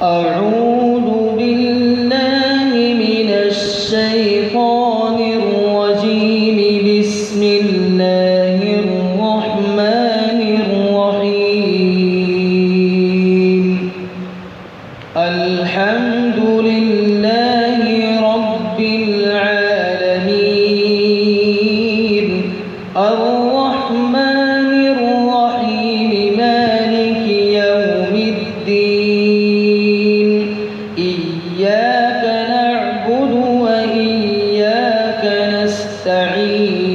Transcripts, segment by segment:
أعوذ بالله من الشيطان الرجيم. بسم الله الرحمن الرحيم. الحمد لله رب العالمين، الرحمن الرحيم، مالك يوم الدين. إياك نعبد وإياك نستعين.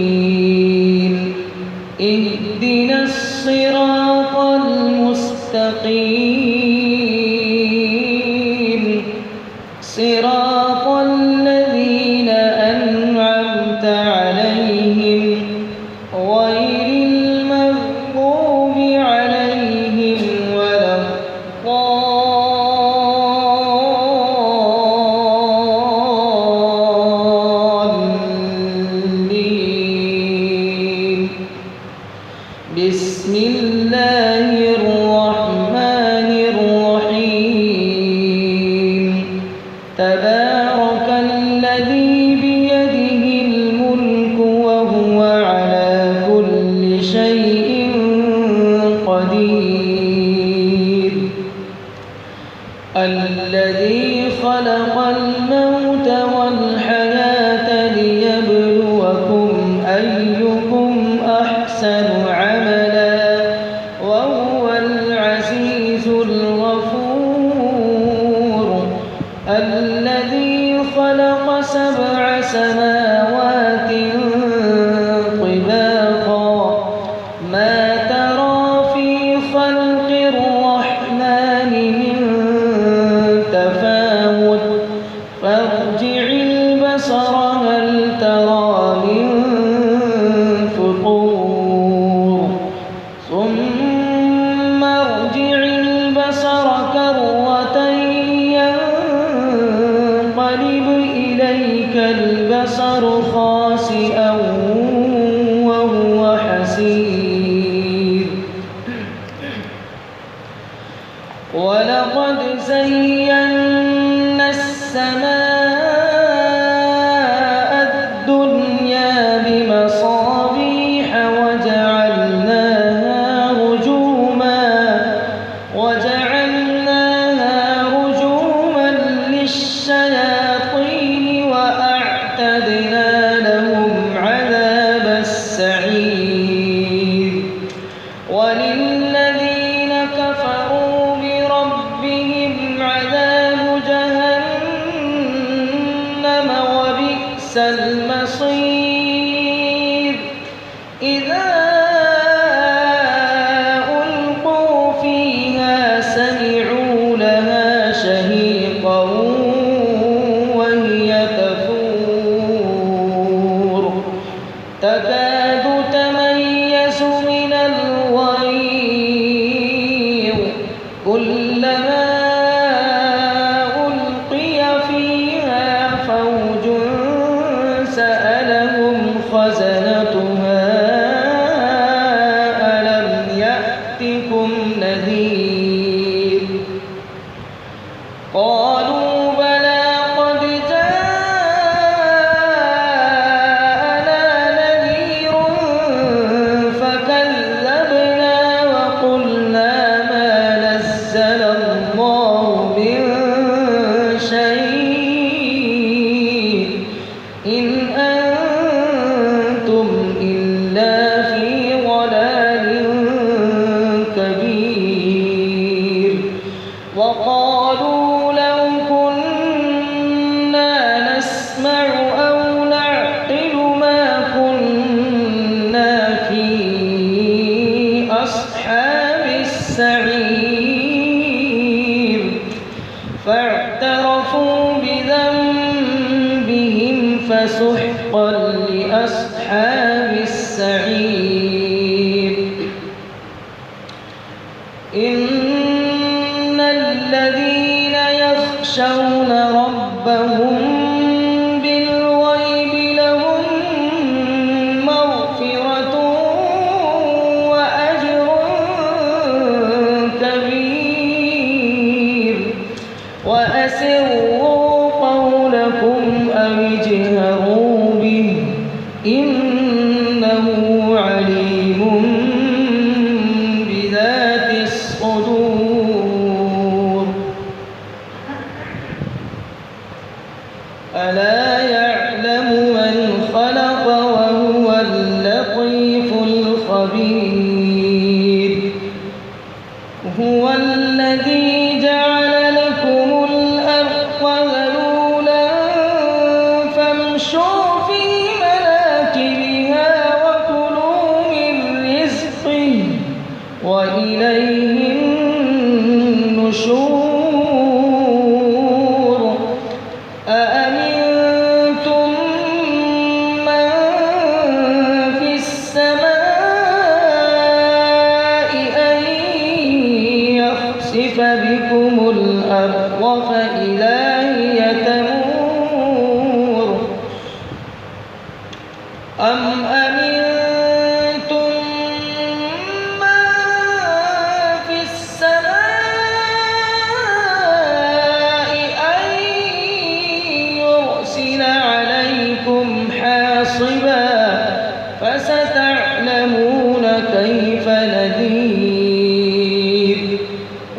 اهدنا الصراط المستقيم، صراط الذين أنعمت عليهم غير المغضوب عليهم ولا الضالين. بسم الله الرحمن الرحيم. تبارك الذي بيده الملك وهو على كل شيء قدير. الذي خلق الموت والحياة ليبلوكم أيكم أحسن عملا وهو العزيز الغفور. الذي خلق 7 سماوات طباقا، ما ترى في خلق الرحمن من تفاوت، فارجع البصر هل ترى من فطور، ثم ارجع البصر كرتين ينقلب إليك البصر خاسئا وهو حسير. ولقد زينا السماء الدنيا بمصابيح وجعلناها رجوما للشياطين وأعتدنا لهم عذاب السعير. وللذين كفروا بربهم عذاب جهنم وبئس المصير. إذا ألقوا فيها سمعوا لها شهيقا وهي تفور، تكاد تميز من الغيظ. كلما ألقي فيها فوج سألهم خزنتها ألم يأتكم نذير. قالوا بلى قد جاءنا نذير فكذبنا وقلنا ما نزل الله من شيء إن أنتم إلا في ضلال كبير. وقالوا لو كنا نسمع أو نعقل ما كنا في أصحاب السعير. فاعترفوا بذنبهم فسحقا لأصحاب السعير. إن الذين يخشون ربهم بالغيب لهم مغفرة وأجر كبير. خبير هو الذي جعل لكم الأرض ذلولا فامشوا في مناكبها وكلوا من رزقه وإليه النشور أأمنتم من في السماء أن يخسف بكم الأرض فإذا هي تمور أم أمنتم من في السماء أن يرسل عليكم حاصبا فستعلمون كيف نذير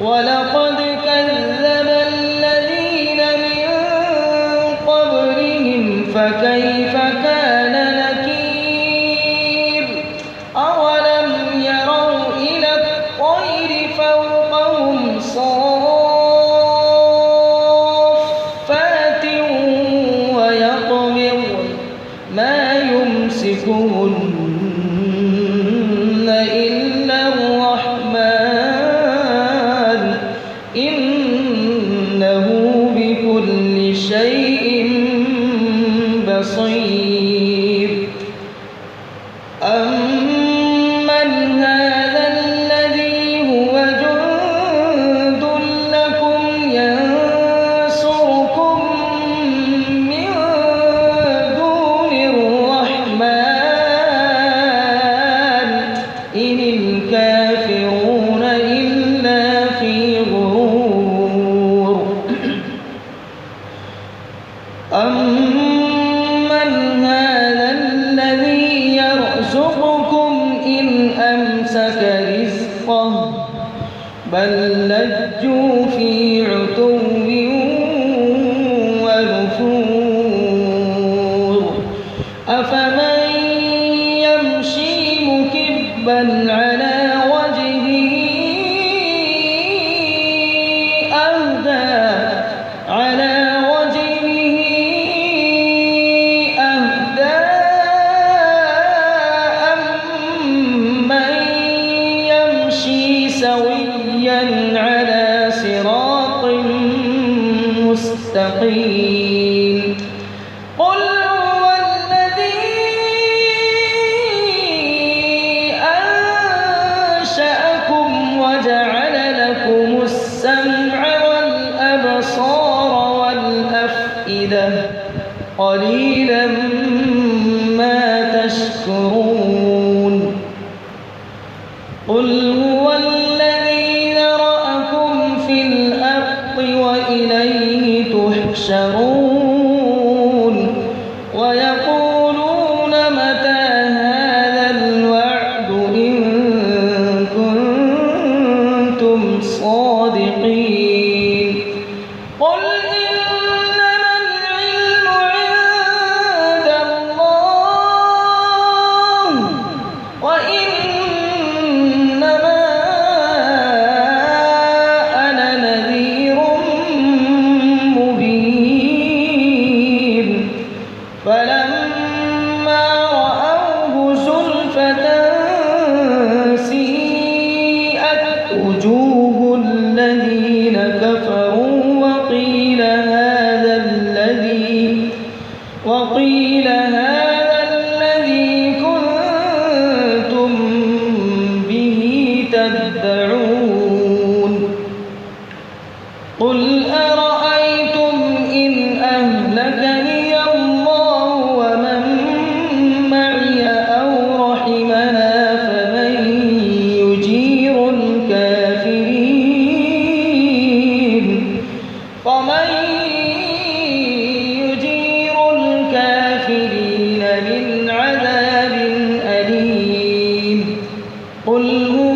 ولقد كذب الذين من قبلهم فكيف كان نكير أولم يروا إلى الطير فوقهم صافات ويقبض ما يمسكهن إلا الرحمن إنه بكل شيء بصير أمن هذا الذي هو جند لكم ينصركم من دون الرحمن إن الكافرون إلا في غرور أمن هذا الذي يرزقكم إن أمسك رزقه بل لجوا في عتو ونفور أفمن يمشي مكبا على وجهه أهدى أمن يمشي سويا على صراط مستقيم قل هو الذي أنشأكم وجعل لكم السمع والأبصار والأفئدة قليلا ما تشكرون قل هو الذي ذرأكم في الأرض وإليه تحشرون ويقولون متى هذا الوعد إن كنتم صادقين قل إنما العلم عند الله وإنما أنا نذير مبين فلما رأوه زلفة سيئت وجوه الذين كفروا وقيل هذا الذي كنتم به تدعون قل أرأيتم إن أهلكني الله ومن معي أو رحمنا فمن يجير الكافرين من عذاب أليم قل هو